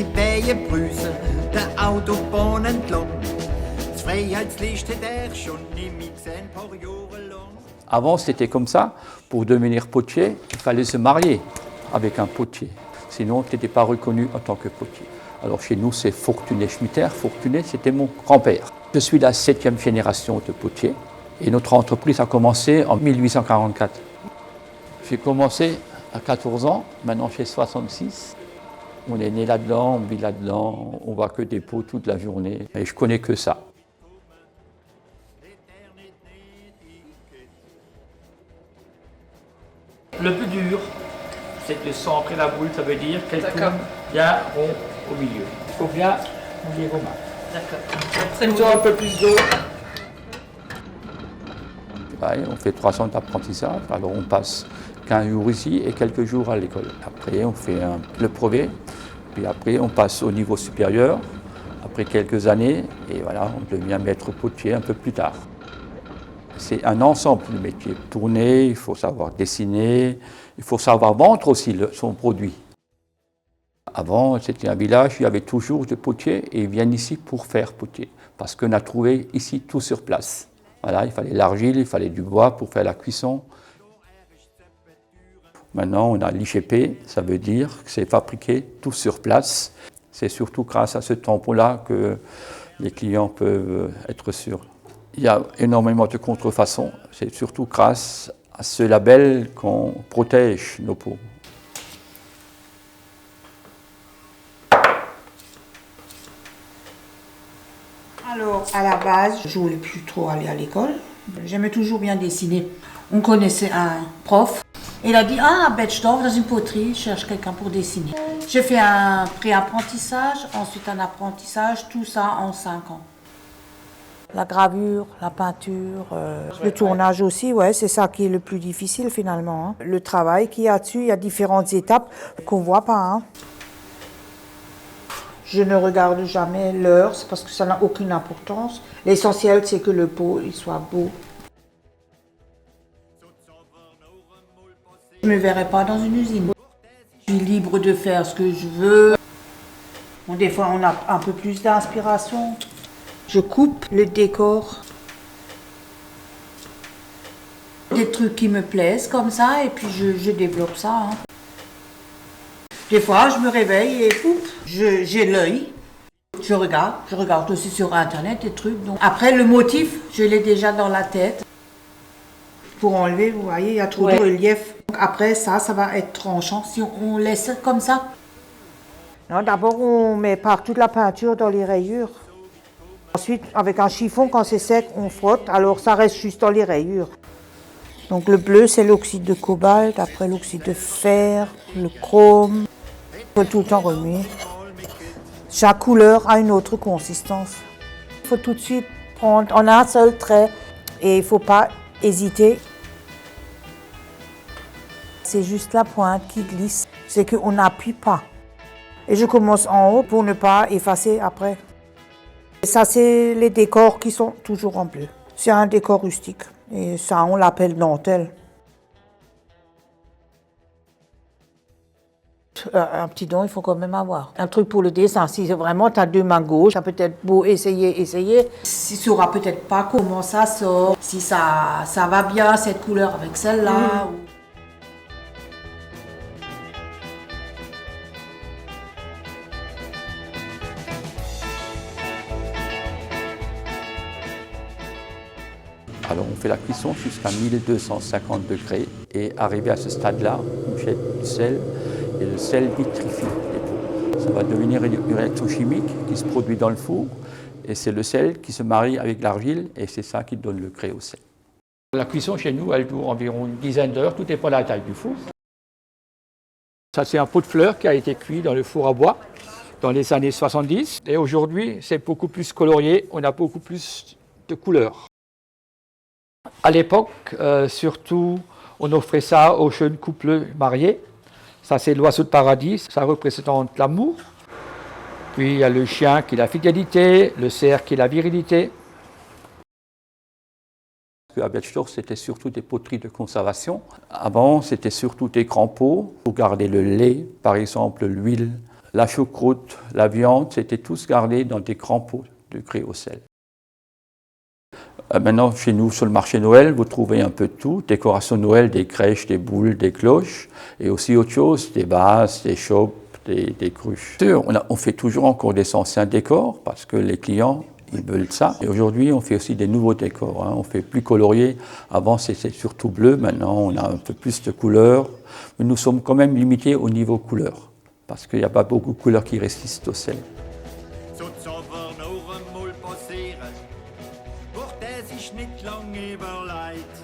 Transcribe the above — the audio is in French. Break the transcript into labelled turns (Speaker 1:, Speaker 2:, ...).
Speaker 1: die Bienenbrüse, der Autobahn entlang. Das Freiheitslicht hat er schon nie mehr gesehen, ein paar Jahre lang.
Speaker 2: Avant, c'était comme ça. Pour devenir potier, il fallait se marier avec un potier. Sinon, tu n'étais pas reconnu en tant que potier. Alors chez nous, c'est Fortuné Schmitter. Fortuné, c'était mon grand-père. Je suis la 7e génération de potiers et notre entreprise a commencé en 1844. J'ai commencé à 14 ans, maintenant j'ai 66. On est né là-dedans, on vit là-dedans, on voit que des pots toute la journée et je connais que ça. Le plus dur, c'est de centrer la boule, ça veut dire qu'elle tourne bien rond au milieu. Il faut bien mouiller vos mains.
Speaker 3: D'accord. Un peu plus d'eau.
Speaker 2: Ouais, on fait 3 ans d'apprentissage, alors on passe 15 jours ici et quelques jours à l'école. Après, on fait le brevet, puis après, on passe au niveau supérieur, après quelques années, et voilà, on devient maître potier un peu plus tard. C'est un ensemble de métiers. Tourner, il faut savoir dessiner, il faut savoir vendre aussi son produit. Avant, c'était un village, il y avait toujours des potiers et ils viennent ici pour faire potier, parce qu'on a trouvé ici tout sur place. Voilà, il fallait l'argile, il fallait du bois pour faire la cuisson. Maintenant, on a l'IGP, ça veut dire que c'est fabriqué tout sur place. C'est surtout grâce à ce tampon-là que les clients peuvent être sûrs. Il y a énormément de contrefaçons. C'est surtout grâce à ce label qu'on protège nos peaux.
Speaker 3: Alors, à la base, je voulais plus trop aller à l'école. J'aimais toujours bien dessiner. On connaissait un prof. Il a dit, à Betschdorf, dans une poterie, je cherche quelqu'un pour dessiner. J'ai fait un pré-apprentissage, ensuite un apprentissage, tout ça en 5 ans. La gravure, la peinture, le tournage aussi, ouais, c'est ça qui est le plus difficile finalement. Hein. Le travail qu'il y a dessus, il y a différentes étapes qu'on ne voit pas. Hein. Je ne regarde jamais l'heure, c'est parce que ça n'a aucune importance. L'essentiel, c'est que le pot il soit beau. Je ne me verrai pas dans une usine. Je suis libre de faire ce que je veux. Bon, des fois, on a un peu plus d'inspiration. Je coupe le décor. Des trucs qui me plaisent comme ça, et puis je développe ça. Hein. Des fois, je me réveille et pouf, j'ai l'œil. Je regarde aussi sur Internet des trucs. Donc. Après, le motif, je l'ai déjà dans la tête. Pour enlever, vous voyez, il y a trop de relief. Donc après, ça va être tranchant si on laisse comme ça. Non, d'abord, on met partout de la peinture dans les rayures. Ensuite, avec un chiffon, quand c'est sec, on frotte, alors ça reste juste dans les rayures. Donc le bleu, c'est l'oxyde de cobalt, après l'oxyde de fer, le chrome. Il faut tout le temps remuer. Chaque couleur a une autre consistance. Il faut tout de suite prendre en un seul trait et il ne faut pas hésiter. C'est juste la pointe qui glisse, c'est qu'on n'appuie pas. Et je commence en haut pour ne pas effacer après. Et ça, c'est les décors qui sont toujours en bleu. C'est un décor rustique et ça, on l'appelle dentelle. Un petit don, il faut quand même avoir. Un truc pour le dessin, si vraiment tu as 2 mains gauches, tu as peut-être beau essayer. Si tu ne sauras peut-être pas comment ça sort, si ça va bien cette couleur avec celle-là.
Speaker 2: Alors on fait la cuisson jusqu'à 1250 degrés et arrivé à ce stade-là, on jette du sel et le sel vitrifie les peaux. Ça va devenir une réaction chimique qui se produit dans le four et c'est le sel qui se marie avec l'argile et c'est ça qui donne le grès au sel. La cuisson chez nous, elle dure environ une dizaine d'heures, tout dépend de la taille du four. Ça c'est un pot de fleurs qui a été cuit dans le four à bois dans les années 70 et aujourd'hui c'est beaucoup plus colorié, on a beaucoup plus de couleurs. À l'époque, surtout, on offrait ça aux jeunes couples mariés. Ça, c'est l'oiseau de paradis, ça représente l'amour. Puis il y a le chien qui est la fidélité, le cerf qui est la virilité. À Betschdorf, c'était surtout des poteries de conservation. Avant, c'était surtout des grands pots pour garder le lait, par exemple l'huile, la choucroute, la viande, c'était tous gardé dans des grands pots de grès au sel. Maintenant, chez nous, sur le marché Noël, vous trouvez un peu de tout. Décoration de Noël, des crèches, des boules, des cloches, et aussi autre chose, des vases, des chopes, des cruches. On fait toujours encore des anciens décors, parce que les clients, ils veulent ça. Et aujourd'hui, on fait aussi des nouveaux décors. On fait plus colorié. Avant, c'était surtout bleu. Maintenant, on a un peu plus de couleurs. Mais nous sommes quand même limités au niveau couleur, parce qu'il n'y a pas beaucoup de couleurs qui résistent au sel.
Speaker 1: Wordt hij zich niet lang überlegt.